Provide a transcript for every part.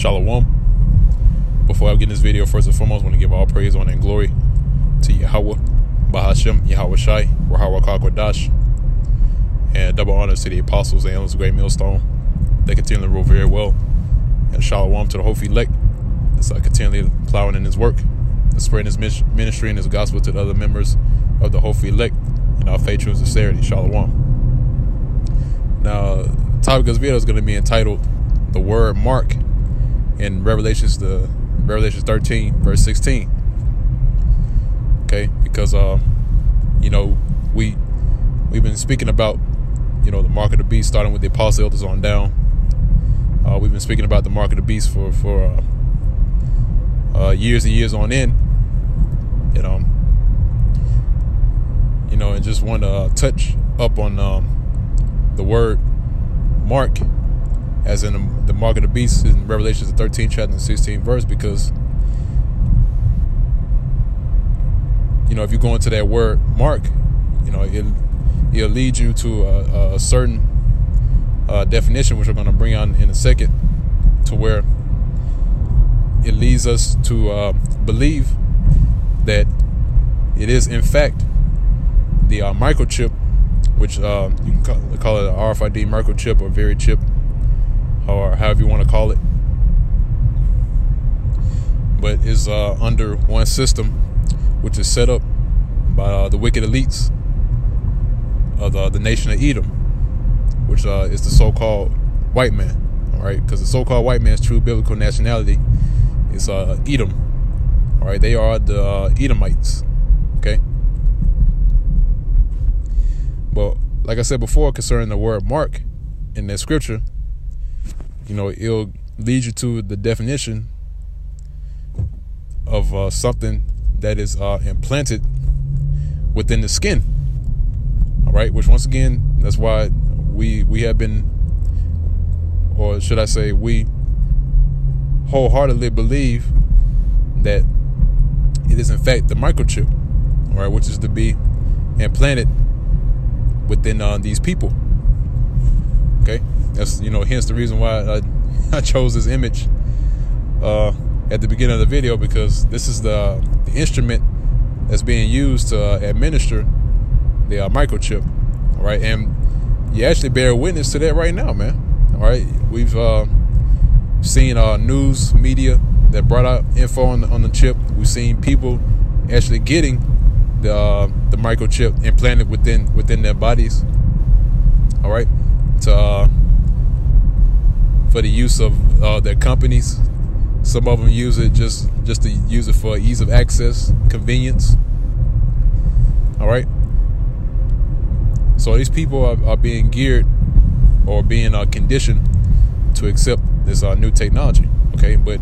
Shalom. Before I begin this video, first and foremost, I want to give all praise, honor, and glory to Yahweh, Bahashem, Yahweh Shai, Rahawah Kakwadash, and double honors to the apostles and elders of Great Millstone. They continue to rule very well. And Shalom to the Hofi elect that's continually plowing in his work, and spreading his ministry and his gospel to the other members of the Hofi elect and our faith, true sincerity. Shalom. Now, the topic of this video is going to be entitled "The Word Mark" in Revelations 13, verse 16. Okay, because we've been speaking about the mark of the beast, starting with the apostle elders on down. We've been speaking about the mark of the beast for years and years on end, and just want to touch up on the word mark, as in the mark of the beast in Revelations 13 chapter and 16 verse, because if you go into that word mark, it'll lead you to a certain definition, which we're going to bring on in a second, to where it leads us to believe that it is in fact the microchip, which you can call it an RFID microchip or very chip, or however you want to call it, but is under one system, which is set up by the wicked elites of the nation of Edom, which is the so-called white man. All right, because the so-called white man's true biblical nationality is Edom. All right, they are the Edomites. Okay. But like I said before, concerning the word mark in that scripture, it'll lead you to the definition of something that is implanted within the skin. All right, which once again, that's why we have been, or should I say, we wholeheartedly believe that it is in fact the microchip, all right, which is to be implanted within these people. Okay, that's hence the reason why I chose this image at the beginning of the video, because this is the instrument that's being used to administer the microchip. All right, and you actually bear witness to that right now, man. All right, we've seen news media that brought out info on the chip. We've seen people actually getting the microchip implanted within their bodies. All right, for the use of their companies. Some of them use it just to use it for ease of access, convenience. All right. So these people are being geared or being conditioned to accept this new technology. Okay, but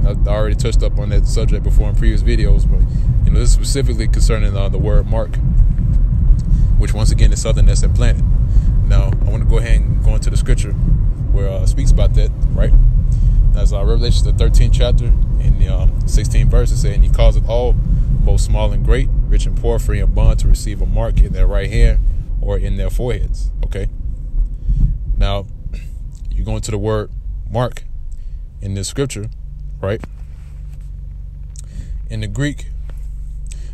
I already touched up on that subject before in previous videos, but this is specifically concerning the word mark, which once again is something that's implanted. Now I want to go ahead and go into the scripture where it speaks about that, right? As Revelation the 13th chapter in the 16th verse, it says, "And he causeth all, both small and great, rich and poor, free and bond, to receive a mark in their right hand or in their foreheads." Okay. Now you go into the word mark in this scripture, right? In the Greek,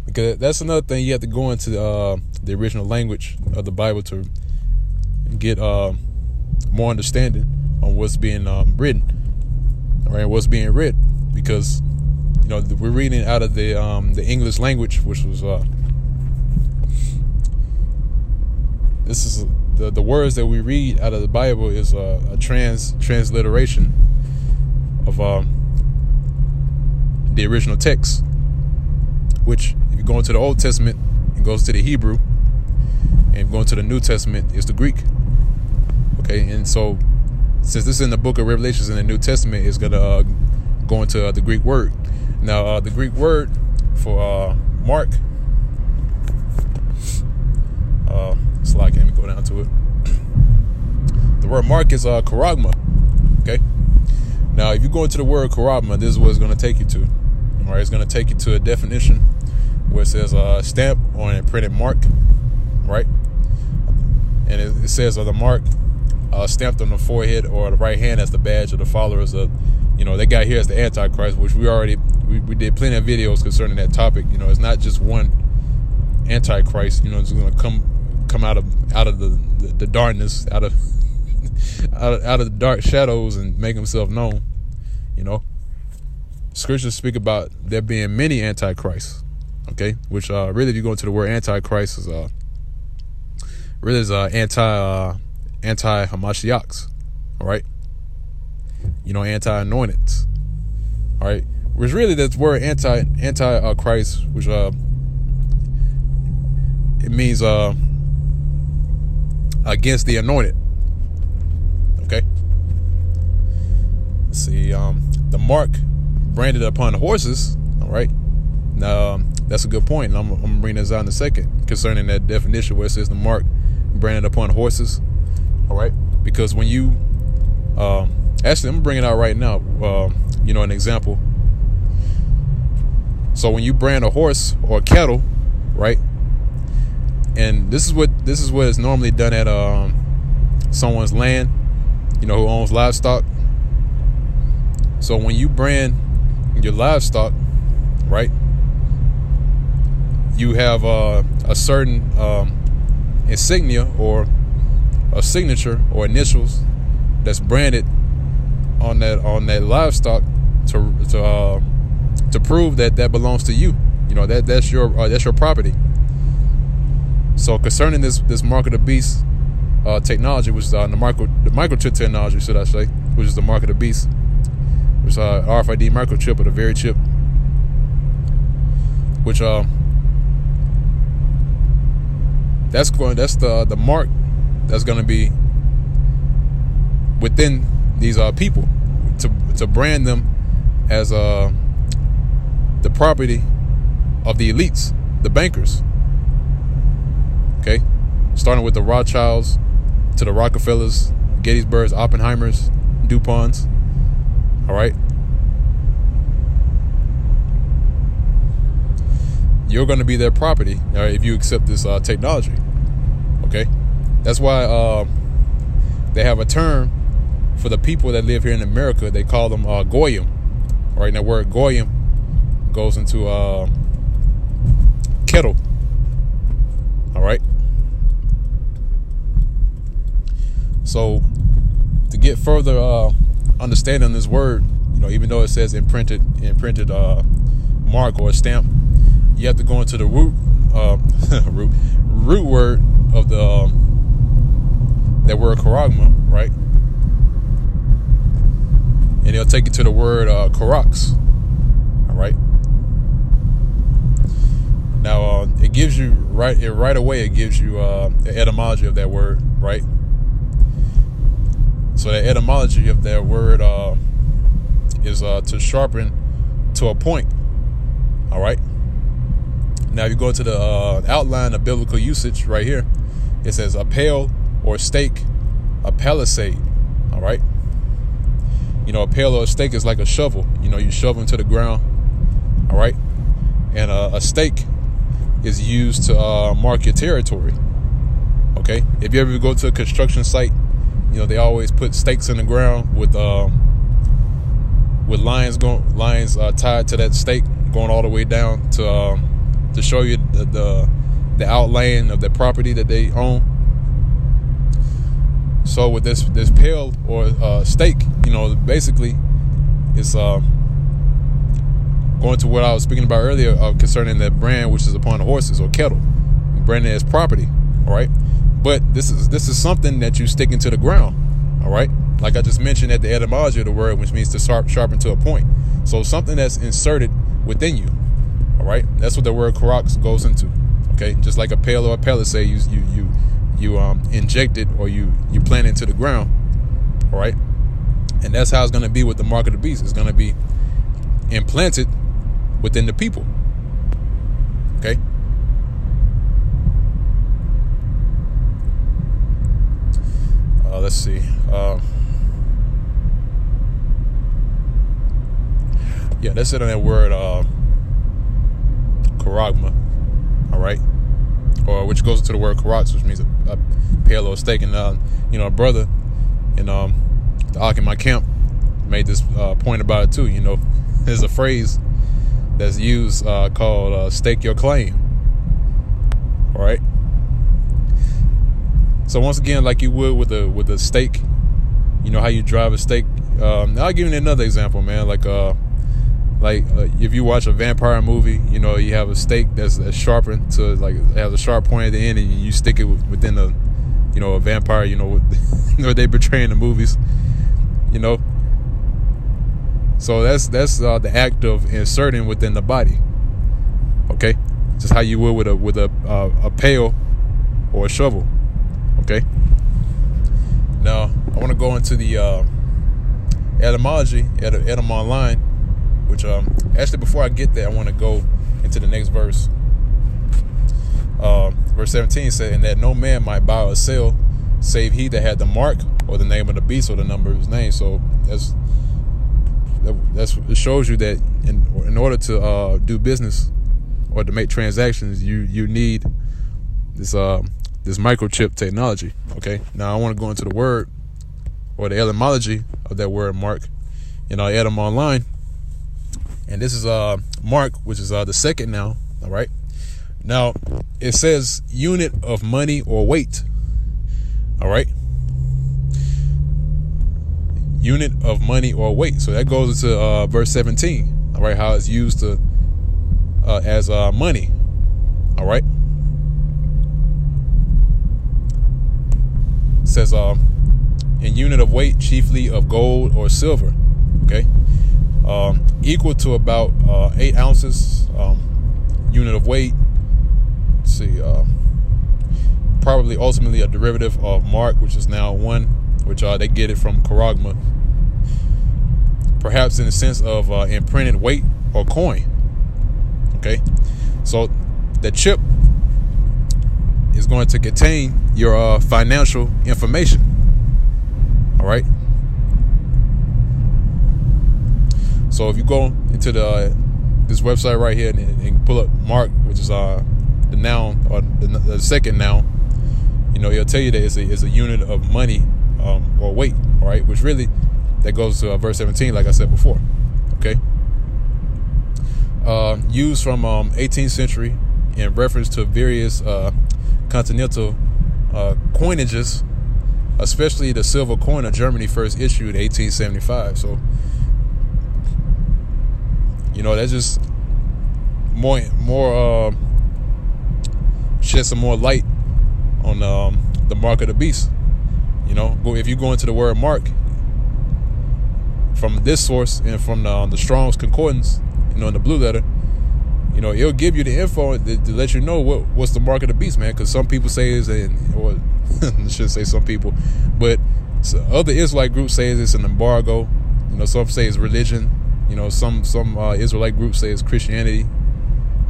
because that's another thing, you have to go into the original language of the Bible to get more understanding on what's being written, all right, what's being read, because we're reading out of the English language, which was this is the words that we read out of the Bible is a transliteration of the original text, which if you go into the Old Testament, it goes to the Hebrew, and if you go into the New Testament, it's the Greek. Okay, and so since this is in the book of Revelations in the New Testament, it's gonna go into the Greek word. Now the Greek word for mark, let me go down to it. The word mark is charagma. Okay, now if you go into the word charagma, this is what it's going to take you to. All right, it's going to take you to a definition where it says stamp on a printed mark, right? And it says the mark stamped on the forehead or the right hand as the badge of the followers of They got here as the Antichrist, which we did plenty of videos concerning that topic. It's not just one Antichrist. It's going to come out of the darkness, out of the dark shadows, and make himself known. Scriptures speak about there being many Antichrists. Okay, which really, if you go into the word Antichrist, is anti-Hamashiachs. All right. Anti-anointed. All right. Which really, that word anti-Christ, which it means against the anointed. Okay. Let's see. The mark branded upon horses. All right. Now that's a good point, and I'm gonna bring this out in a second concerning that definition where it says the mark branded upon horses. All right. Because when you actually, I'm gonna bring it out right now. An example. So when you brand a horse or a cattle, right? And this is what is normally done at someone's land, who owns livestock. So when you brand your livestock, right, you have a certain insignia or a signature or initials that's branded on that livestock to prove that belongs to you. That's your property. So concerning this mark of the beast technology, which is the microchip technology, should I say, which is the mark of the beast, which is RFID microchip, or the very chip, which that's the mark that's going to be within these people to brand them as the property of the elites, the bankers. Okay, starting with the Rothschilds to the Rockefellers, Gettysburgs, Oppenheimers, DuPonts. All right, you're going to be their property if you accept this technology. Okay, that's why they have a term for the people that live here in America. They call them Goyim. All right, now word Goyim goes into kettle. All right. So to get further understanding this word, even though it says imprinted mark or stamp, you have to go into the root word of that word charagma, right? And it'll take you to the word charax. All right. Now it gives you right away. It gives you the etymology of that word, right? So the etymology of that word is to sharpen to a point. All right. Now, if you go to the outline of biblical usage right here, it says a pale or stake, a palisade. All right. A pale or a stake is like a shovel. You shovel into the ground. All right. And a stake is used to mark your territory. Okay. If you ever go to a construction site, they always put stakes in the ground with lines tied to that stake going all the way down to show you the outline of the property that they own. So with this pale or stake, basically it's going to what I was speaking about earlier concerning that brand, which is upon horses or cattle, branded as property. All right. But this is something that you stick into the ground, all right? Like I just mentioned at the etymology of the word, which means to sharpen to a point. So something that's inserted within you, all right? That's what the word charax goes into, okay? Just like a pale or a palisade, you inject it or you plant it into the ground, all right? And that's how it's going to be with the mark of the beast. It's going to be implanted within the people, okay? Let's see. That's it on that word, charagma. All right, or which goes into the word charax, which means a pale or stake. And a brother in the Ark in my camp, made this point about it too. You know, there's a phrase that's used called "stake your claim." All right. So once again, like you would with a stake, you know how you drive a stake. I'll give you another example, man. Like if you watch a vampire movie, you know you have a stake that's sharpened to like it has a sharp point at the end, and you stick it within a, you know, a vampire. You know what they portray in the movies. You know. So that's the act of inserting within the body. Okay, just how you would with a pail or a shovel. Okay. Now I want to go into the etymology, etym online, which actually before I get there, I want to go into the next verse. Verse 17 said, "And that no man might buy or sell, save he that had the mark or the name of the beast or the number of his name." So it shows you that in order to do business or to make transactions, you need this microchip technology. Okay. Now I want to go into the word or the etymology of that word mark in etym online, and this is mark, which is the second noun. All right. Now it says unit of money or weight. All right. Unit of money or weight. So that goes into verse 17. All right, how it's used to as money. All right. It says in unit of weight, chiefly of gold or silver. Okay. Equal to about 8 ounces. Unit of weight. Let's see. Probably ultimately a derivative of mark, which is now 1, which they get it from charagma. Perhaps in the sense of imprinted weight or coin. Okay, so the chip is going to contain your financial information. All right. So if you go into this website right here and pull up mark, which is the noun or the second noun, you know, it'll tell you that it's a unit of money or weight. All right, which really that goes to verse 17, like I said before. Okay. Used from 18th century in reference to various continental coinages, especially the silver coin of Germany, first issued 1875. So, you know, that's just more shed some more light on the mark of the beast. You know, if you go into the word mark from this source and from the Strong's Concordance, you know, in the blue letter, you know, it'll give you the info to let you know what's the mark of the beast, man. Because some people say it's or I shouldn't say some people, but other Israelite groups say it's an embargo. You know, some say it's religion. You know, some Israelite groups say it's Christianity.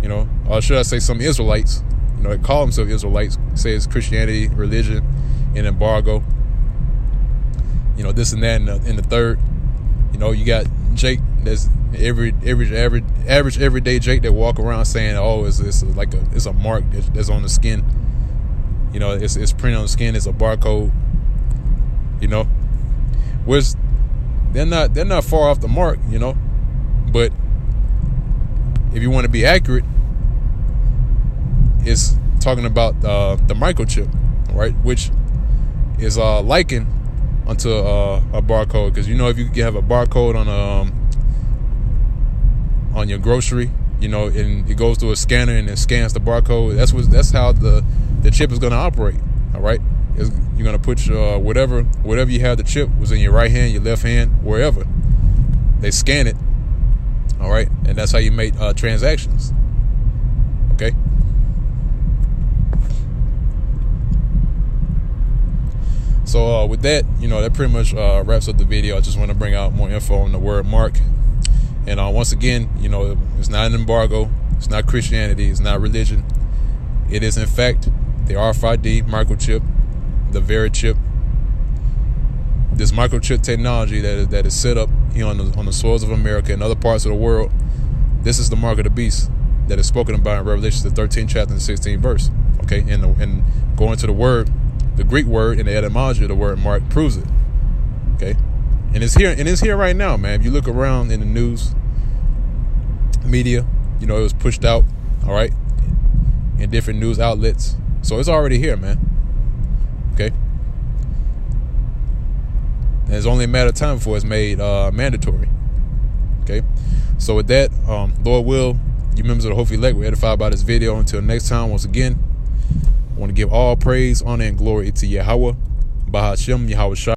You know, or should I say some Israelites? You know, they call themselves Israelites, say it's Christianity, religion, and embargo. You know, this and that, and the third. You know, you got Jake. There's average everyday Jake that walk around saying, "Oh, it's a mark that's on the skin." You know, it's printed on the skin. It's a barcode. You know, which they're not far off the mark. You know, but if you want to be accurate, it's talking about the microchip, right? Which is likened onto a barcode, because you know, if you have a barcode on your grocery, you know, and it goes through a scanner and it scans the barcode. That's how the chip is going to operate. All right, you're going to put your whatever you have. The chip was in your right hand, your left hand, wherever. They scan it. All right, and that's how you make transactions. Okay. So with that, you know, that pretty much wraps up the video. I just want to bring out more info on the word mark. And once again, you know, it's not an embargo. It's not Christianity. It's not religion. It is, in fact, the RFID microchip, the Verichip. This microchip technology that is set up here on the soils of America and other parts of the world. This is the mark of the beast that is spoken about in Revelation, the 13th chapter and 16th verse. Okay, and going to the word, the Greek word and the etymology of the word mark proves it. Okay, And it's here right now, man. If you look around in the news media, it was pushed out, all right, in different news outlets. So it's already here, man. Okay. And it's only a matter of time before it's made mandatory. Okay. So with that, Lord will, you members of the Hopefully Elect were edified by this video. Until next time, once again, I want to give all praise, honor, and glory to Yahweh, Bahashem, Yahweh Shai.